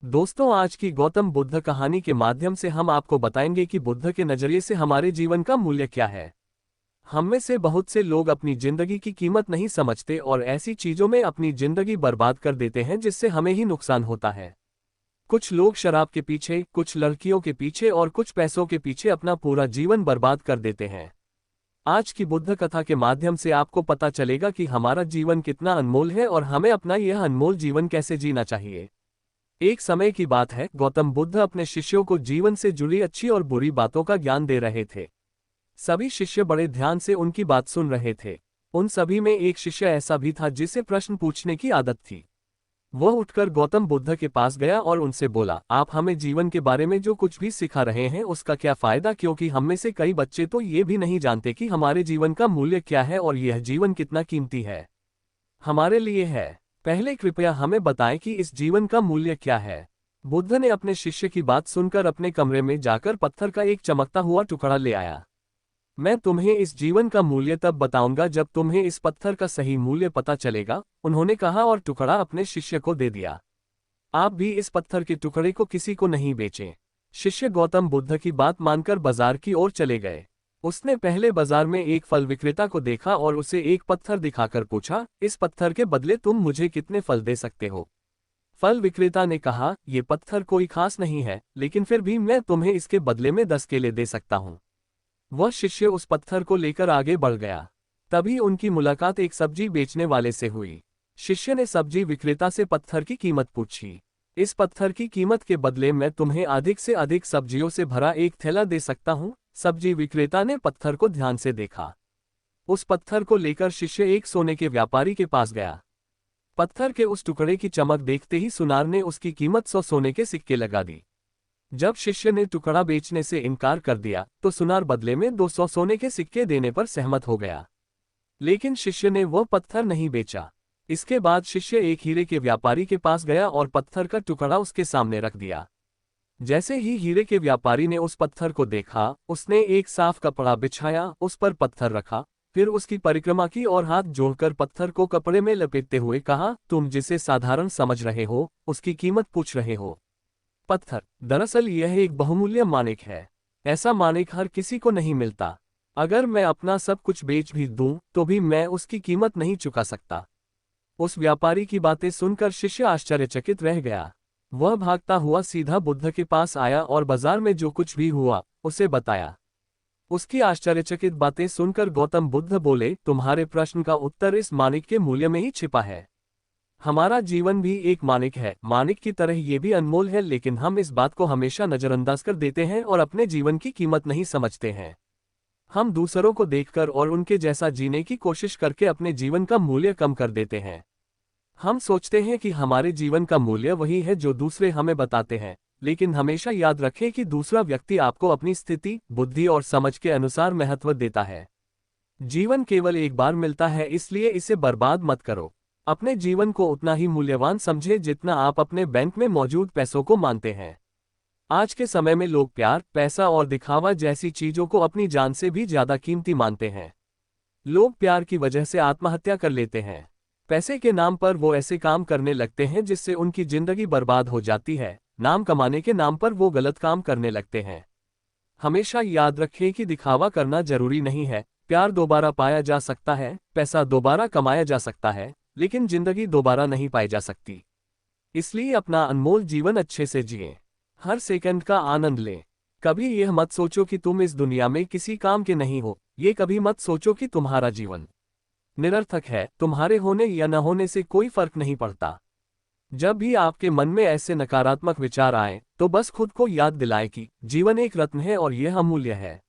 दोस्तों, आज की गौतम बुद्ध कहानी के माध्यम से हम आपको बताएंगे कि बुद्ध के नजरिए से हमारे जीवन का मूल्य क्या है। हम में से बहुत से लोग अपनी जिंदगी की कीमत नहीं समझते और ऐसी चीजों में अपनी जिंदगी बर्बाद कर देते हैं जिससे हमें ही नुकसान होता है। कुछ लोग शराब के पीछे, कुछ लड़कियों के पीछे और कुछ पैसों के पीछे अपना पूरा जीवन बर्बाद कर देते हैं। आज की बुद्ध कथा के माध्यम से आपको पता चलेगा कि हमारा जीवन कितना अनमोल है और हमें अपना यह अनमोल जीवन कैसे जीना चाहिए। एक समय की बात है, गौतम बुद्ध अपने शिष्यों को जीवन से जुड़ी अच्छी और बुरी बातों का ज्ञान दे रहे थे। सभी शिष्य बड़े ध्यान से उनकी बात सुन रहे थे। उन सभी में एक शिष्य ऐसा भी था जिसे प्रश्न पूछने की आदत थी। वह उठकर गौतम बुद्ध के पास गया और उनसे बोला, आप हमें जीवन के बारे में जो कुछ भी सिखा रहे हैं उसका क्या फायदा, क्योंकि हम में से कई बच्चे तो ये भी नहीं जानते कि हमारे जीवन का मूल्य क्या है और यह जीवन कितना कीमती है हमारे लिए है। पहले कृपया हमें बताएं कि इस जीवन का मूल्य क्या है। बुद्ध ने अपने शिष्य की बात सुनकर अपने कमरे में जाकर पत्थर का एक चमकता हुआ टुकड़ा ले आया। मैं तुम्हें इस जीवन का मूल्य तब बताऊंगा जब तुम्हें इस पत्थर का सही मूल्य पता चलेगा, उन्होंने कहा और टुकड़ा अपने शिष्य को दे दिया। आप भी इस पत्थर के टुकड़े को किसी को नहीं बेचें। शिष्य गौतम बुद्ध की बात मानकर बाजार की ओर चले गए। उसने पहले बाजार में एक फल विक्रेता को देखा और उसे एक पत्थर दिखाकर पूछा, इस पत्थर के बदले तुम मुझे कितने फल दे सकते हो। फल विक्रेता ने कहा, ये पत्थर कोई खास नहीं है, लेकिन फिर भी मैं तुम्हें इसके बदले में 10 केले दे सकता हूँ। वह शिष्य उस पत्थर को लेकर आगे बढ़ गया। तभी उनकी मुलाकात एक सब्जी बेचने वाले से हुई। शिष्य ने सब्जी विक्रेता से पत्थर की कीमत पूछी। इस पत्थर की कीमत के बदले मैं तुम्हें अधिक से अधिक सब्जियों से भरा एक थैला दे सकता हूँ। सब्जी विक्रेता ने पत्थर को ध्यान से देखा। उस पत्थर को लेकर शिष्य एक सोने के व्यापारी के पास गया। पत्थर के उस टुकड़े की चमक देखते ही सुनार ने उसकी कीमत 100 सोने के सिक्के लगा दी। जब शिष्य ने टुकड़ा बेचने से इनकार कर दिया तो सुनार बदले में 200 सोने के सिक्के देने पर सहमत हो गया। लेकिन शिष्य ने वह पत्थर नहीं बेचा। इसके बाद शिष्य एक हीरे के व्यापारी के पास गया और पत्थर का टुकड़ा उसके सामने रख दिया। जैसे ही हीरे के व्यापारी ने उस पत्थर को देखा, उसने एक साफ कपड़ा बिछाया, उस पर पत्थर रखा, फिर उसकी परिक्रमा की और हाथ जोड़कर पत्थर को कपड़े में लपेटते हुए कहा, तुम जिसे साधारण समझ रहे हो उसकी कीमत पूछ रहे हो। पत्थर दरअसल यह एक बहुमूल्य माणिक है। ऐसा माणिक हर किसी को नहीं मिलता। अगर मैं अपना सब कुछ बेच भी दूं तो भी मैं उसकी कीमत नहीं चुका सकता। उस व्यापारी की बातें सुनकर शिष्य आश्चर्यचकित रह गया। वह भागता हुआ सीधा बुद्ध के पास आया और बाजार में जो कुछ भी हुआ उसे बताया। उसकी आश्चर्यचकित बातें सुनकर गौतम बुद्ध बोले, तुम्हारे प्रश्न का उत्तर इस माणिक के मूल्य में ही छिपा है। हमारा जीवन भी एक माणिक है। माणिक की तरह ये भी अनमोल है, लेकिन हम इस बात को हमेशा नजरअंदाज कर देते हैं और अपने जीवन की कीमत नहीं समझते हैं। हम दूसरों को देखकर और उनके जैसा जीने की कोशिश करके अपने जीवन का मूल्य कम कर देते हैं। हम सोचते हैं कि हमारे जीवन का मूल्य वही है जो दूसरे हमें बताते हैं, लेकिन हमेशा याद रखें कि दूसरा व्यक्ति आपको अपनी स्थिति, बुद्धि और समझ के अनुसार महत्व देता है। जीवन केवल एक बार मिलता है, इसलिए इसे बर्बाद मत करो। अपने जीवन को उतना ही मूल्यवान समझें जितना आप अपने बैंक में मौजूद पैसों को मानते हैं। आज के समय में लोग प्यार, पैसा और दिखावा जैसी चीजों को अपनी जान से भी ज्यादा कीमती मानते हैं। लोग प्यार की वजह से आत्महत्या कर लेते हैं। पैसे के नाम पर वो ऐसे काम करने लगते हैं जिससे उनकी जिंदगी बर्बाद हो जाती है। नाम कमाने के नाम पर वो गलत काम करने लगते हैं। हमेशा याद रखें कि दिखावा करना जरूरी नहीं है। प्यार दोबारा पाया जा सकता है, पैसा दोबारा कमाया जा सकता है, लेकिन जिंदगी दोबारा नहीं पाई जा सकती। इसलिए अपना अनमोल जीवन अच्छे से जिएं। हर सेकंड का आनंद लें। कभी यह मत सोचो कि तुम इस दुनिया में किसी काम के नहीं हो। ये कभी मत सोचो कि तुम्हारा जीवन निरर्थक है। तुम्हारे होने या न होने से कोई फर्क नहीं पड़ता। जब भी आपके मन में ऐसे नकारात्मक विचार आए तो बस खुद को याद दिलाएं कि जीवन एक रत्न है और यह अमूल्य है।